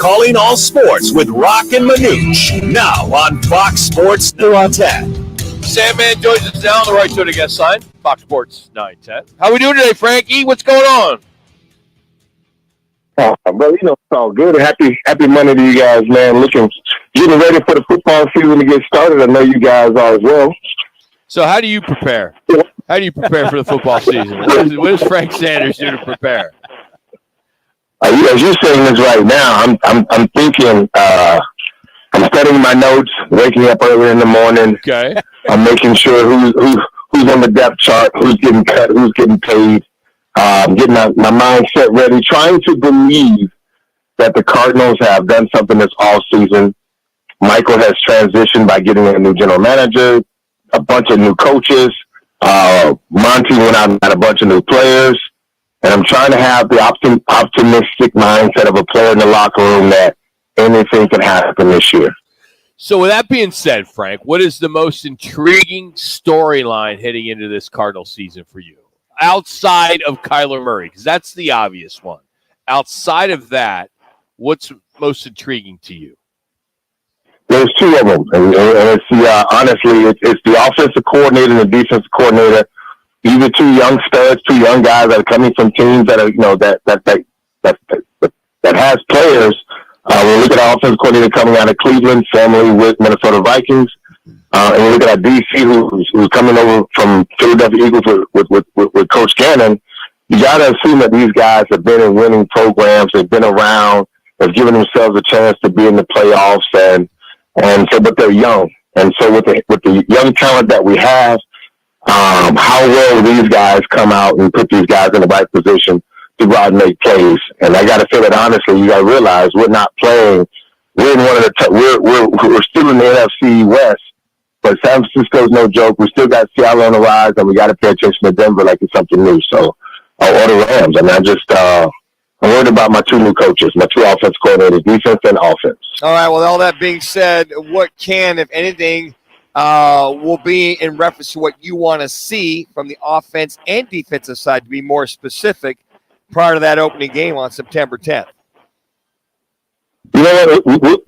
Calling all sports with Rock and Manooch. Now on Fox Sports 910. Sandman joins us down the right to the guest sign. Fox Sports 910. How we doing today, Frankie? What's going on? Oh, bro, it's all good. Happy Monday to you guys, man. Getting ready for the football season to get started. I know you guys are as well. So how do you prepare? How do you prepare for the football season? What does Frank Sanders do to prepare? As you're saying this right now, I'm thinking. I'm studying my notes, waking up early in the morning. Okay. I'm making sure who's on the depth chart, who's getting cut, who's getting paid. Getting my mindset ready, trying to believe that the Cardinals have done something this all season. Michael has transitioned by getting a new general manager, a bunch of new coaches. Monty went out and got a bunch of new players. And I'm trying to have the optimistic mindset of a player in the locker room that anything can happen this year. So with that being said, Frank, what is the most intriguing storyline heading into this Cardinal season for you? Outside of Kyler Murray, because that's the obvious one. Outside of that, what's most intriguing to you? There's two of them. And it's honestly, it's the offensive coordinator and the defensive coordinator. These are two young studs, two young guys that are coming from teams that are, that has players. We look at our offensive coordinator coming out of Cleveland, formerly with Minnesota Vikings, and we look at our DC who's coming over from Philadelphia Eagles with Coach Gannon. You got to assume that these guys have been in winning programs, they've been around, have given themselves a chance to be in the playoffs, and so, but they're young, and so with the young talent that we have. How well these guys come out and put these guys in the right position to go out and make plays. And I got to say that honestly, you got to realize we're not playing. We're in one of the we're still in the NFC West, but San Francisco's no joke. We still got Seattle on the rise, and we got to pay attention to Denver like it's something new. So, or the Rams. I mean, I'm worried about my two new coaches, my two offense coordinators, defense and offense. All right. Well, all that being said, what can, if anything, will be in reference to what you want to see from the offense and defensive side, to be more specific, prior to that opening game on September 10th? You know what?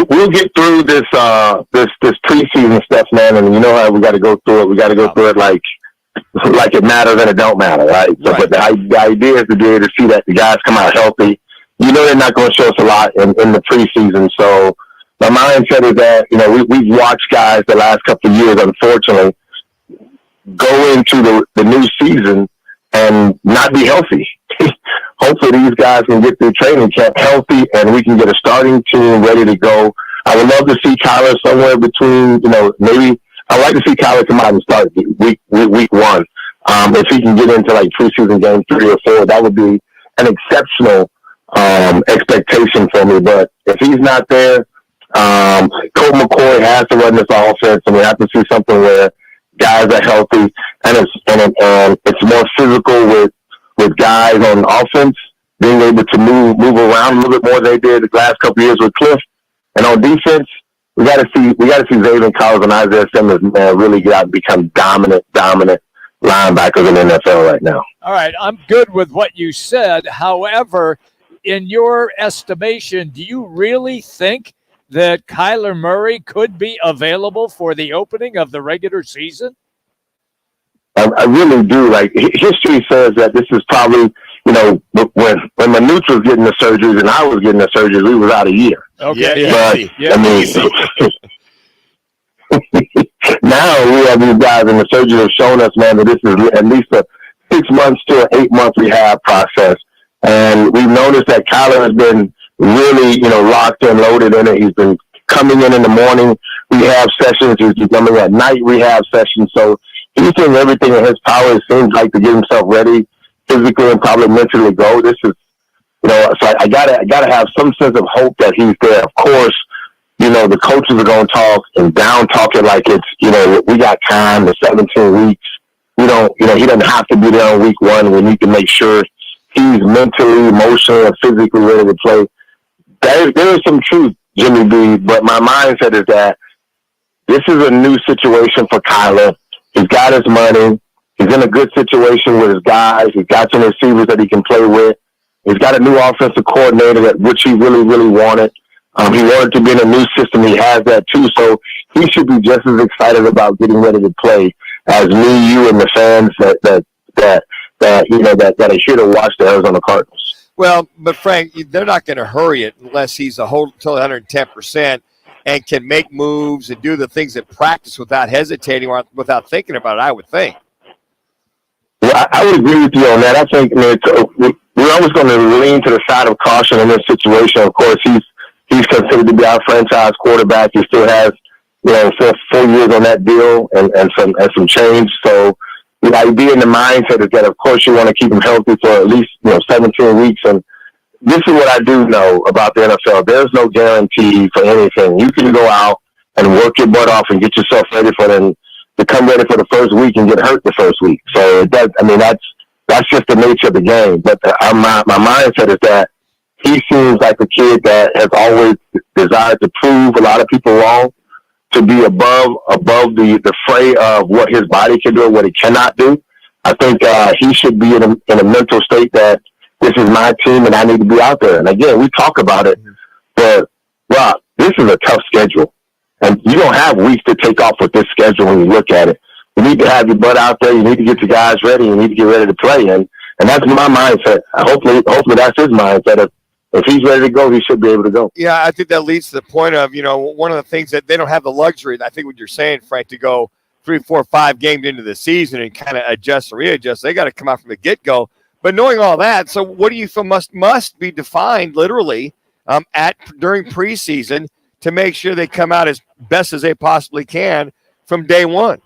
We'll get through this preseason stuff, man, and you know how we got to go through it. We got to go through it like it matters and it don't matter, right? So, but the idea is to be able to see that the guys come out healthy. You know they're not going to show us a lot in the preseason, so my mindset is that, we've watched guys the last couple of years, unfortunately, go into the new season and not be healthy. Hopefully these guys can get through training camp healthy and we can get a starting team ready to go. I would love to see Kyler somewhere between, maybe I'd like to see Kyler come out and start week one. If he can get into like preseason game 3 or 4, that would be an exceptional expectation for me. But if he's not there, Colt McCoy has to run this offense, and we have to see something where guys are healthy and it's more physical with guys on offense being able to move around a little bit more than they did the last couple of years with Cliff. And on defense, we got to see Xavier Collins and Isaiah Simmons, man, really get out and become dominant linebackers in the NFL right now. All right, I'm good with what you said. However, in your estimation, do you really think that Kyler Murray could be available for the opening of the regular season? I really do. Like, history says that this is probably, when Manooch was getting the surgeries and I was getting the surgeries, we was out a year. Okay. But, I mean, now we have these guys, and the surgeons have shown us, man, that this is at least a 6 months to an 8 month rehab process. And we've noticed that Kyler has been really, locked and loaded in it. He's been coming in the morning rehab sessions. He's coming at night rehab sessions. So he's doing everything in his power, it seems like, to get himself ready physically and probably mentally to go. This is, so I gotta have some sense of hope that he's there. Of course, the coaches are going to talk and down talk it like it's, we got time, the 17 weeks. He doesn't have to be there on week 1. We need to make sure he's mentally, emotionally, and physically ready to play. There is some truth, Jimmy B, but my mindset is that this is a new situation for Kyler. He's got his money. He's in a good situation with his guys. He's got some receivers that he can play with. He's got a new offensive coordinator, that which he really, really wanted. He wanted to be in a new system. He has that too. So he should be just as excited about getting ready to play as me, you, and the fans that are here to watch the Arizona Cardinals. Well, but Frank, they're not going to hurry it unless he's a whole till 110% and can make moves and do the things at practice without hesitating or without thinking about it, I would think. Well, I would agree with you on that. I think we're always going to lean to the side of caution in this situation. Of course, he's considered to be our franchise quarterback. He still has, 4 years on that deal and some change. So the idea and the mindset is that, of course, you want to keep him healthy for at least 17 weeks. And this is what I do know about the NFL. There's no guarantee for anything. You can go out and work your butt off and get yourself ready for them to come ready for the first week and get hurt the first week. So that's just the nature of the game. But my mindset is that he seems like a kid that has always desired to prove a lot of people wrong, to be above the fray of what his body can do and what he cannot do. I think he should be in a mental state that this is my team and I need to be out there. And again, we talk about it, but Rob, this is a tough schedule. And you don't have weeks to take off with this schedule when you look at it. You need to have your butt out there. You need to get your guys ready. You need to get ready to play. And that's my mindset. Hopefully that's his mindset. If he's ready to go, he should be able to go. Yeah, I think that leads to the point of, one of the things that they don't have the luxury, I think what you're saying, Frank, to go 3, 4, 5 games into the season and kind of adjust or readjust. They got to come out from the get-go. But knowing all that, so what do you feel must be defined literally during preseason to make sure they come out as best as they possibly can from day one?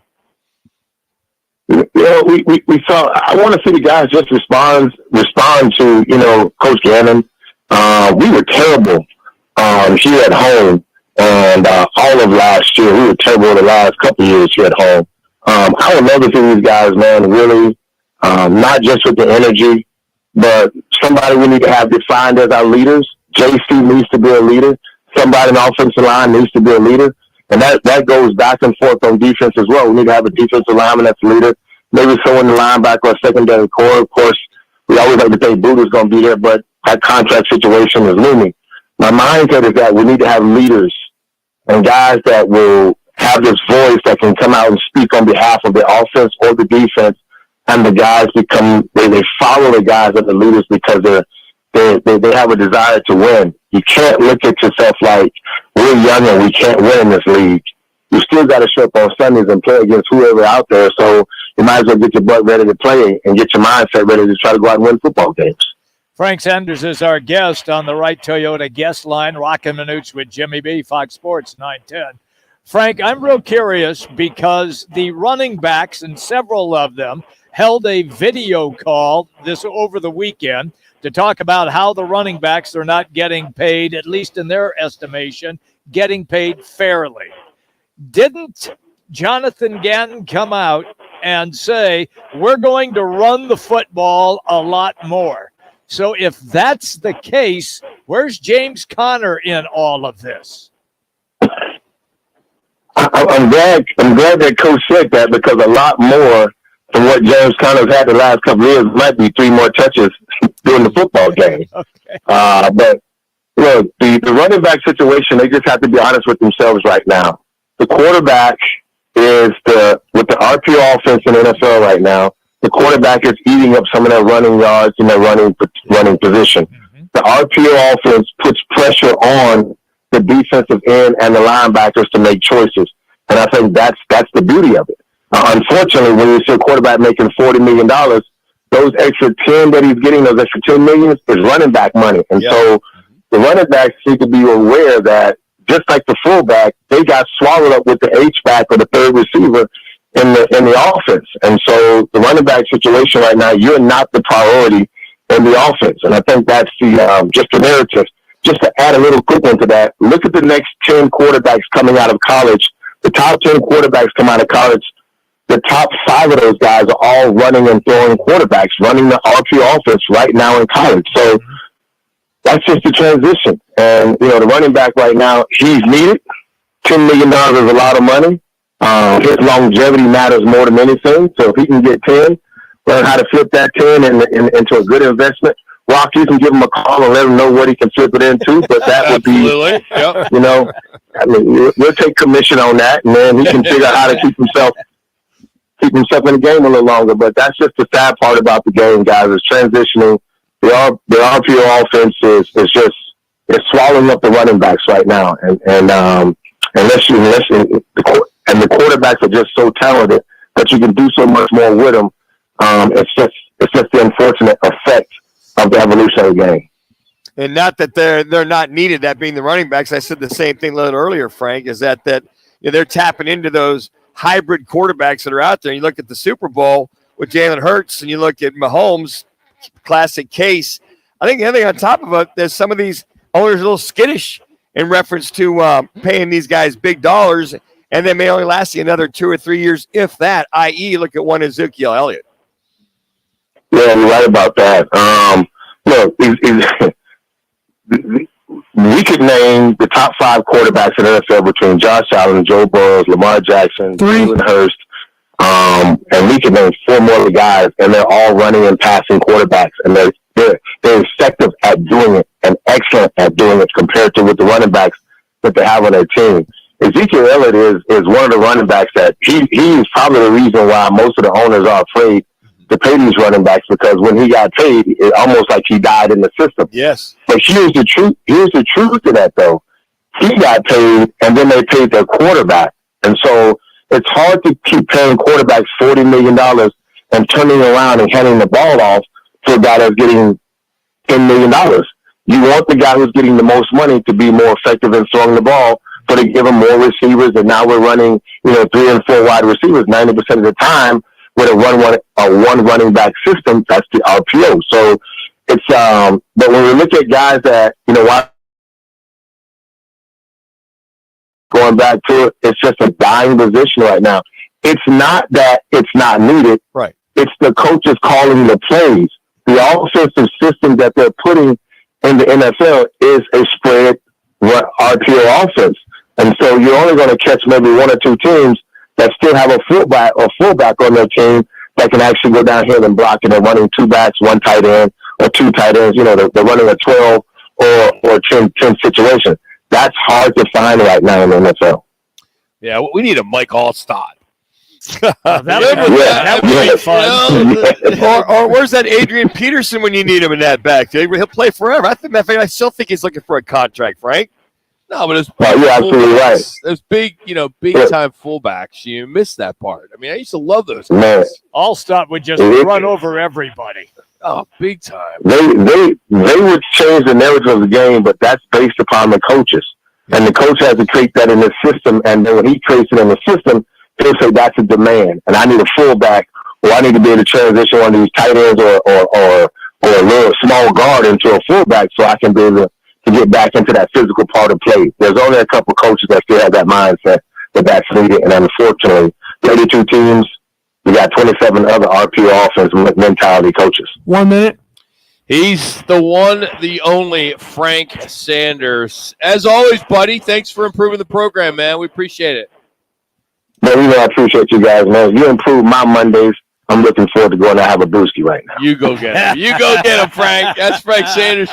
We saw. I want to see the guys just respond to Coach Gannon. We were terrible here at home, and all of last year we were terrible the last couple of years here at home. I would love to see these guys, man, really not just with the energy, but somebody we need to have defined as our leaders. JC needs to be a leader. Somebody in the offensive line needs to be a leader. And that goes back and forth on defense as well. We need to have a defensive lineman that's a leader. Maybe someone in the linebacker or secondary core. Of course, we always like to think Buddha's going to be there, but that contract situation is looming. My mindset is that we need to have leaders and guys that will have this voice that can come out and speak on behalf of the offense or the defense, and the guys they follow the guys that are the leaders because they have a desire to win. You can't look at yourself like we're young and we can't win in this league. You still got to show up on Sundays and play against whoever out there. So you might as well get your butt ready to play and get your mindset ready to try to go out and win football games. Frank Sanders is our guest on the Right Toyota guest line. Rockin' Minutes with Jimmy B, Fox Sports 910. Frank, I'm real curious because the running backs, and several of them, held a video call over the weekend to talk about how the running backs are not getting paid, at least in their estimation, getting paid fairly. Didn't Jonathan Gannon come out and say, we're going to run the football a lot more? So if that's the case, where's James Conner in all of this? I'm glad that Coach said that, because a lot more than what James Conner's had the last couple of years might be 3 more touches during the football game. Okay. But look, the running back situation, they just have to be honest with themselves right now. The quarterback is with the RPO offense in the NFL right now, the quarterback is eating up some of their running yards in their running position. Mm-hmm. The RPO offense puts pressure on the defensive end and the linebackers to make choices. And I think that's the beauty of it. Unfortunately, when you see a quarterback making $40 million, those extra 10 that he's getting, those extra $10 million is running back money. And so the running backs need to be aware that just like the fullback, they got swallowed up with the H-back or the third receiver in the offense. And so the running back situation right now, you're not the priority in the offense. And I think that's just the narrative. Just to add a little quick one to that, look at the next 10 quarterbacks coming out of college. The top 10 quarterbacks come out of college. The top 5 of those guys are all running and throwing quarterbacks, running the RP offense right now in college. So that's just the transition. And, the running back right now, he's needed. $10 million is a lot of money. His longevity matters more than anything. So if he can get 10, learn how to flip that 10 into a good investment, Rock, you can give him a call and let him know what he can flip it into, but that would be, Yep. you know, I mean, we'll take commission on that, and then he can figure out how to keep himself in the game a little longer. But that's just the sad part about the game, guys, is transitioning. The RPO offense is it's swallowing up the running backs right now, and the quarterbacks are just so talented that you can do so much more with them. It's just the unfortunate effect of the evolution of the game. And not that they're not needed, that being the running backs. I said the same thing a little earlier, Frank, is that you know, they're tapping into those hybrid quarterbacks that are out there. You look at the Super Bowl with Jalen Hurts, and you look at Mahomes, classic case. I think the other thing on top of it, there's some of these owners a little skittish in reference to paying these guys big dollars, and they may only last you another 2 or 3 years, if that, i.e. look at one Ezekiel Elliott. Yeah, you're right about that. Look, we could name the top 5 quarterbacks in the NFL between Josh Allen, Joe Burrow, Lamar Jackson, Jalen Hurst, and we could name 4 more guys, and they're all running and passing quarterbacks, and they're effective at doing it and excellent at doing it compared to with the running backs that they have on their team. Ezekiel Elliott is one of the running backs that he's probably the reason why most of the owners are afraid to pay these running backs, because when he got paid, it almost like he died in the system. Yes. But here's the truth to that, though. He got paid, and then they paid their quarterback. And so it's hard to keep paying quarterbacks $40 million and turning around and handing the ball off to a guy that's getting $10 million. You want the guy who's getting the most money to be more effective in throwing the ball, so they give him more receivers, and now we're running, 3 and 4 wide receivers 90% of the time with a one running back system. That's the RPO. So it's but when we look at guys that going back to it, it's just a dying position right now. It's not that it's not needed. Right. It's the coaches calling the plays. The offensive system that they're putting in the NFL is a spread RPO offense. And so you're only going to catch maybe 1 or 2 teams that still have a fullback on their team that can actually go down here and block, and they're running 2 backs, 1 tight end, or 2 tight ends. They're running a 12 or 10 situation. That's hard to find right now in the NFL. Yeah, we need a Mike Allstott. That would be fun. Or where's that Adrian Peterson when you need him in that back? He'll play forever. I still think he's looking for a contract, Frank. No, but it's you're absolutely right. Those big time fullbacks. You miss that part. I mean, I used to love those guys. Allstott would just run over everybody. Oh, big time. They would change the narrative of the game, but that's based upon the coaches. And the coach has to create that in the system, and then when he creates it in the system, he'll say that's a demand, and I need a fullback, or I need to be able to transition one of these tight ends or a little small guard into a fullback so I can be able to get back into that physical part of play. There's only a couple coaches that still have that mindset that's needed, and unfortunately, 32 teams, we got 27 other RPO offense mentality coaches. 1 minute. He's the one, the only Frank Sanders. As always, buddy, thanks for improving the program, man. We appreciate it. Man, I appreciate you guys, man. You improve my Mondays. I'm looking forward to going to have a brewski right now. You go get him. You go get him, Frank. That's Frank Sanders.